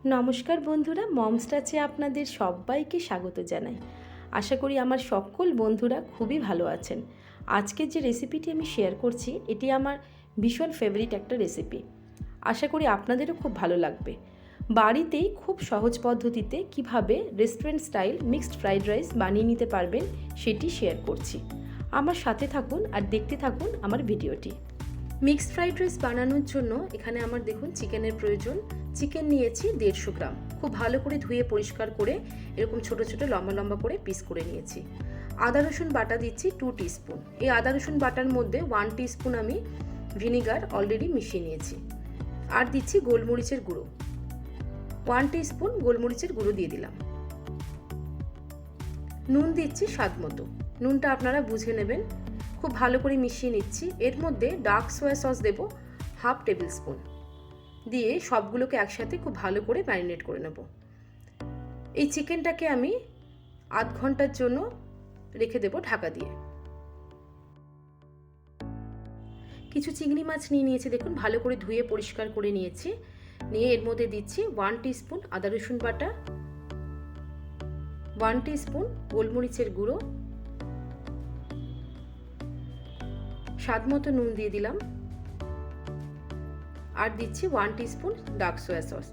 নমস্কার বন্ধুরা, মমস টাচে আপনাদের সবাইকে স্বাগত জানাই। আশা করি আমার সকল বন্ধুরা খুবই ভালো আছেন। আজকের যে রেসিপিটি আমি শেয়ার করছি এটি আমার ভীষণ ফেভারিট একটা রেসিপি। আশা করি আপনাদেরও খুব ভালো লাগবে। বাড়িতেই খুব সহজ পদ্ধতিতে কিভাবে restaurant style mixed fried rice বানিয়ে নিতে পারবেন সেটি শেয়ার করছি। আমার সাথে থাকুন আর দেখতে থাকুন আমার ভিডিওটি। মিক্সড ফ্রাইড রাইস বানানোর জন্য এখানে আমার দেখুন চিকেনের প্রয়োজন। চিকেন নিয়েছি 150 গ্রাম। খুব ভালো করে ধুয়ে পরিষ্কার করে এরকম ছোট ছোট লম্বা লম্বা করে পিস করে নিয়েছি। আদা রসুন বাটা দিচ্ছি 2 টিস্পুন। এই আদা রসুন বাটার মধ্যে 1 টিস্পুন আমি ভিনিগার অলরেডি মিশিয়ে নিয়েছি। আর দিচ্ছি গোলমরিচের গুঁড়ো, 1 টিস্পুন গোলমরিচের গুঁড়ো দিয়ে দিলাম। নুন দিচ্ছি স্বাদ মতো, নুনটা আপনারা বুঝে নেবেন। খুব ভালো করে মিশিয়ে নিচ্ছি। এর মধ্যে ডার্ক সোয়া সস দেব 1/2 টেবিল স্পুন, দিয়ে সবগুলোকে একসাথে খুব ভালো করে ম্যারিনেট করে নেব। এই চিকেনটাকে আমি আধ ঘন্টার জন্য রেখে দেব ঢাকা দিয়ে। কিছু চিংড়ি মাছ নিয়ে নিয়েছি, দেখুন ভালো করে ধুয়ে পরিষ্কার করে নিয়েছি। নিয়ে এর মধ্যে দিচ্ছি 1 টিস্পুন আদা রসুন বাটা, 1 টিস্পুন গোলমরিচের গুঁড়ো, স্বাদ মতো নুন দিয়ে দিলাম, আর দিচ্ছি 1 টিস্পুন ডার্ক সোয়া সস।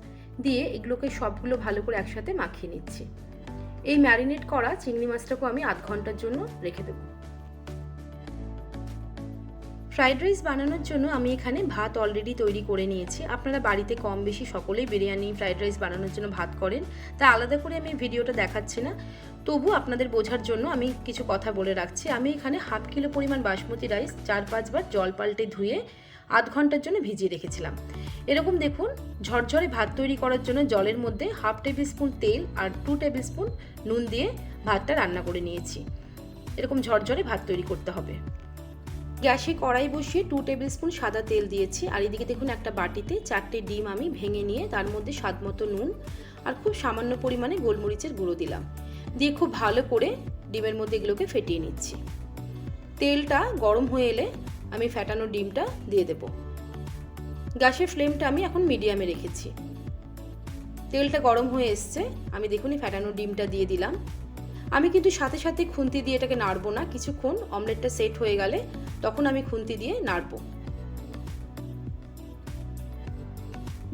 দিয়ে এগুলোকে সবগুলো ভালো করে একসাথে মাখিয়ে নিচ্ছি। এই ম্যারিনেট করা চিংড়ি মাছটাকে আমি আধ ঘন্টার জন্য রেখে দেব। ফ্রাইড রাইস বানানোর জন্য আমি এখানে ভাত অলরেডি তৈরি করে নিয়েছি। আপনারা বাড়িতে কম বেশি সকলেই বিরিয়ানি ফ্রাইড রাইস বানানোর জন্য ভাত করেন, তাই আলাদা করে আমি ভিডিওটা দেখাচ্ছি না। তবু আপনাদের বোঝার জন্য আমি কিছু কথা বলে রাখছি। আমি এখানে 1/2 কিলো পরিমাণ বাসমতি রাইস 4-5 বার জল পাল্টে ধুয়ে আধ ঘন্টার জন্য ভিজিয়ে রেখেছিলাম। এরকম দেখুন ঝরঝরে ভাত তৈরি করার জন্য জলের মধ্যে 1/2 টেবিল স্পুন তেল আর 2 টেবিল স্পুন নুন দিয়ে ভাতটা রান্না করে নিয়েছি। এরকম ঝরঝরে ভাত তৈরি করতে হবে। গ্যাসে কড়াই বসিয়ে 2 টেবিল স্পুন সাদা তেল দিয়েছি। আর এদিকে দেখুন একটা বাটিতে 4টে ডিম আমি ভেঙে নিয়ে তার মধ্যে স্বাদ মতো নুন আর খুব সামান্য পরিমাণে গোলমরিচের গুঁড়ো দিলাম। দিয়ে খুব ভালো করে ডিমের মধ্যে এগুলোকে ফেটিয়ে নিচ্ছি। তেলটা গরম হয়ে এলে আমি ফেটানো ডিমটা দিয়ে দেব। গ্যাসের ফ্লেমটা আমি এখন মিডিয়ামে রেখেছি। তেলটা গরম হয়ে এসছে, আমি দেখুন এই ফেটানো ডিমটা দিয়ে দিলাম। আমি কিন্তু সাথে সাথে খুন্তি দিয়ে এটাকে নাড়বো না, কিছুক্ষণ অমলেটটা সেট হয়ে গেলে তখন আমি খুন্তি দিয়ে নাড়বো।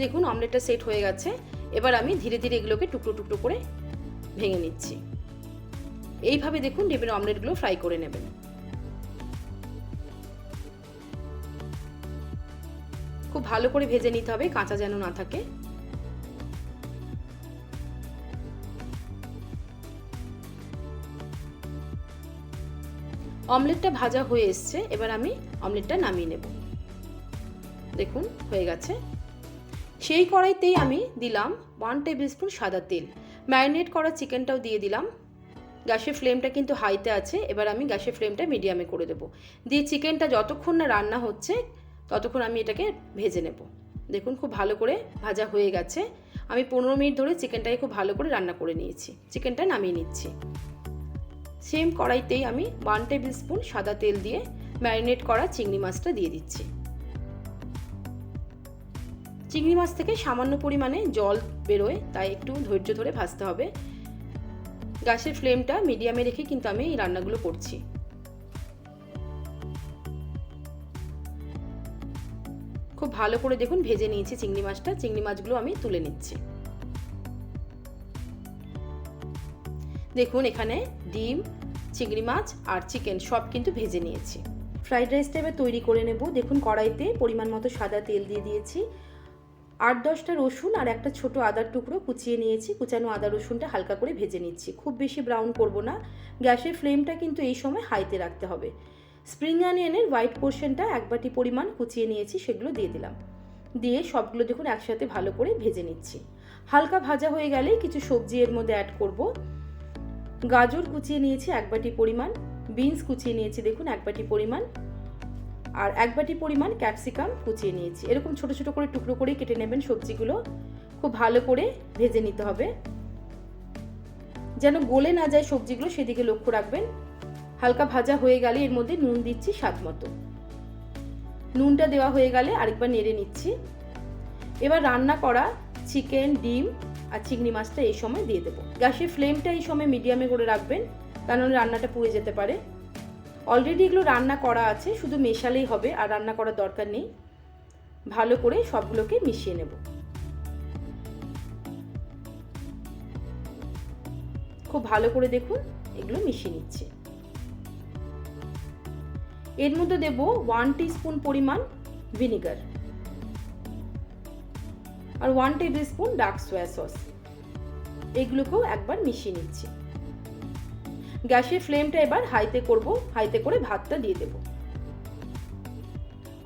দেখুন অমলেটটা সেট হয়ে গেছে। এবার আমি ধীরে ধীরে এগুলোকে টুকরো টুকরো করে ভেঙে নিচ্ছি। এইভাবে দেখুন ডিমের অমলেটগুলো ফ্রাই করে নেবেন। খুব ভালো করে ভেজে নিতে হবে, কাঁচা যেন না থাকে। অমলেটটা ভাজা হয়ে এসছে, এবার আমি অমলেটটা নামিয়ে নেব। দেখুন হয়ে গেছে। সেই কড়াইতেই আমি দিলাম 1 টেবিল স্পুন সাদা তেল। ম্যারিনেট করা চিকেনটাও দিয়ে দিলাম। গ্যাসের ফ্লেমটা কিন্তু হাইতে আছে, এবার আমি গ্যাসের ফ্লেমটা মিডিয়ামে করে দেবো। দিয়ে চিকেনটা যতক্ষণ না রান্না হচ্ছে ততক্ষণ আমি এটাকে ভেজে নেব। দেখুন খুব ভালো করে ভাজা হয়ে গেছে। আমি 15 মিনিট ধরে চিকেনটাকে খুব ভালো করে রান্না করে নিয়েছি। চিকেনটা নামিয়ে নিচ্ছি। সেম কড়াইতেই আমি 1 টেবিল স্পুন সাদা তেল দিয়ে ম্যারিনেট করা চিংড়ি মাছটা দিয়ে দিচ্ছি। চিংড়ি মাছ থেকে সামান্য পরিমাণে জল বেরোয়, তাই একটু ধৈর্য ধরে ভাজতে হবে। গ্যাসের ফ্লেমটা মিডিয়ামে রেখে কিন্তু আমি এই রান্নাগুলো করছি। খুব ভালো করে দেখুন ভেজে নিয়েছি চিংড়ি মাছটা। চিংড়ি মাছগুলো আমি তুলে নিচ্ছি। দেখুন এখানে ডিম, চিংড়ি মাছ আর চিকেন সব কিন্তু ভেজে নিয়েছি। ফ্রাইড রাইসটা এবার তৈরি করে নেব। দেখুন কড়াইতে পরিমাণ মতো সাদা তেল দিয়ে দিয়েছি। 8-10টা রসুন আর একটা ছোট আদার টুকরো কুচিয়ে নিয়েছি। কুচানো আদা রসুনটা হালকা করে ভেজে নিচ্ছি, খুব বেশি ব্রাউন করব না। গ্যাসের ফ্লেমটা কিন্তু এই সময় হাইতে রাখতে হবে। স্প্রিং অনিয়নের হোয়াইট পোর্শনটা 1 বাটি পরিমাণ কুচিয়ে নিয়েছি, সেগুলো দিয়ে দিলাম। দিয়ে সবগুলো দেখুন একসাথে ভালো করে ভেজে নিচ্ছি। হালকা ভাজা হয়ে গেলে কিছু সবজি এর মধ্যে অ্যাড করব। গাজর কুচিয়ে নিয়েছি 1 বাটি পরিমাণ, বিনস কুচিয়ে নিয়েছি দেখুন 1 বাটি পরিমাণ, আর 1 বাটি পরিমাণ ক্যাপসিকাম কুচিয়ে নিয়েছি। এরকম ছোট ছোট করে টুকরো করে কেটে নেবেন সবজিগুলো। খুব ভালো করে ভেজে নিতে হবে, যেন গলে না যায় সবজিগুলো, সেদিকে লক্ষ্য রাখবেন। হালকা ভাজা হয়ে গেলে এর মধ্যে নুন দিচ্ছি স্বাদ মতো। নুনটা দেওয়া হয়ে গেলে আরেকবার নেড়ে নিচ্ছি। এবার রান্না করা চিকেন, ডিম আর চিংড়ি মাছটা এই সময় দিয়ে দেবো। গ্যাসের ফ্লেমটা এই সময় মিডিয়ামে করে রাখবেন, কারণ রান্নাটা পুড়ে যেতে পারে। অলরেডি এগুলো রান্না করা আছে, শুধু মেশালেই হবে, আর রান্না করার দরকার নেই। ভালো করে সবগুলোকে মিশিয়ে নেব। খুব ভালো করে দেখুন এগুলো মিশিয়ে নিচ্ছি। এর মধ্যে দেব 1 টিস্পুন পরিমাণ ভিনেগার আর 1 table spoon dark soya sauce. এগুলোকেও একবার মিশিয়ে নিচ্ছি। গ্যাসের ফ্লেমটা এবার হাইতে করব, হাইতে করে ভাতটা দিয়ে দেব।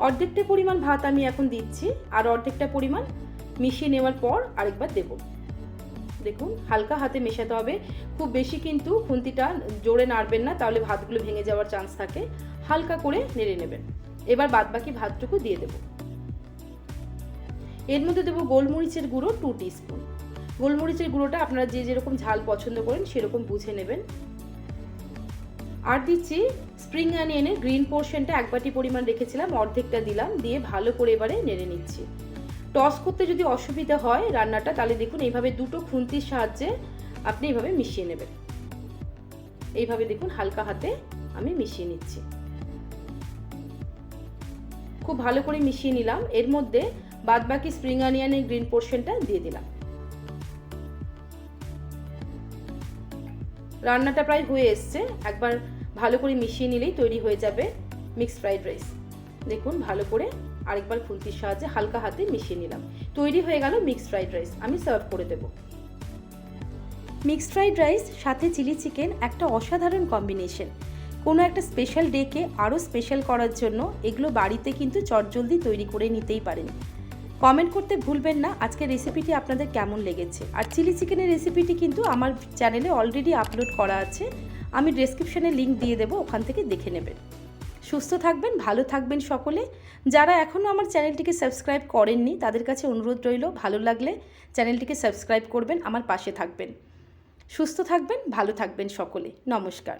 অর্ধেকটা পরিমাণ ভাত আমি এখন দিচ্ছি, আর অর্ধেকটা পরিমাণ মিশিয়ে নেওয়ার পর আরেকবার দেব। দেখুন হালকা হাতে মেশাতে হবে, খুব বেশি কিন্তু খুন্তিটা জোরে নাড়বেন না, তাহলে ভাতগুলো ভেঙে যাওয়ার চান্স থাকে। হালকা করে নেড়ে নেবেন। এবার বাদবাকি ভাতটুকু দিয়ে দেব। এর মধ্যে দেবো গোলমরিচের গুঁড়ো 2 টিস্পুন। গোলমরিচের গুঁড়োটা আপনারা যে যেরকম ঝাল পছন্দ করেন সেরকম বুঝে নেবেন। আর দিচ্ছি স্প্রিং অনিয়নের গ্রিন পোর্শনটা 1 বাটি পরিমাণ রেখেছিলাম, অর্ধেকটা দিলাম, দিয়ে ভালো করে এবারে নেড়ে নিচ্ছি। টস করতে যদি অসুবিধা হয় রান্নাটা, তাহলে দেখুন এইভাবে দুটো খুন্তির সাহায্যে আপনি এইভাবে মিশিয়ে নেবেন। এইভাবে দেখুন হালকা হাতে আমি মিশিয়ে নিচ্ছি। খুব ভালো করে মিশিয়ে নিলাম। এর মধ্যে বাদবাকি স্প্রিং অনিয়নের গ্রিন পোর্শনটা দিয়ে দিলাম। রান্নাটা প্রায় হয়ে এসছে, একবার ভালো করে মিশিয়ে নিলেই তৈরি হয়ে যাবে মিক্সড ফ্রাইড রাইস। দেখুন ভালো করে আরেকবার খুন্তির সাহায্যে হালকা হাতে মিশিয়ে নিলাম। তৈরি হয়ে গেল মিক্সড ফ্রাইড রাইস। আমি সার্ভ করে দেব। মিক্সড ফ্রাইড রাইস সাথে চিলি চিকেন একটা অসাধারণ কম্বিনেশন। কোনো একটা স্পেশাল ডেকে আরও স্পেশাল করার জন্য এগুলো বাড়িতে কিন্তু চটজলদি তৈরি করে নিতেই পারেন। কমেন্ট করতে ভুলবেন না আজকের রেসিপিটি আপনাদের কেমন লেগেছে। আর চিলি চিকেনের রেসিপিটি কিন্তু আমার চ্যানেলে অলরেডি আপলোড করা আছে, আমি ডেসক্রিপশনে লিংক দিয়ে দেবো, ওখান থেকে দেখে নেবেন। সুস্থ থাকবেন, ভালো থাকবেন সকলে। যারা এখনও আমার চ্যানেলটিকে সাবস্ক্রাইব করেননি তাদের কাছে অনুরোধ রইল, ভালো লাগলে চ্যানেলটিকে সাবস্ক্রাইব করবেন, আমার পাশে থাকবেন। সুস্থ থাকবেন, ভালো থাকবেন সকলে। নমস্কার।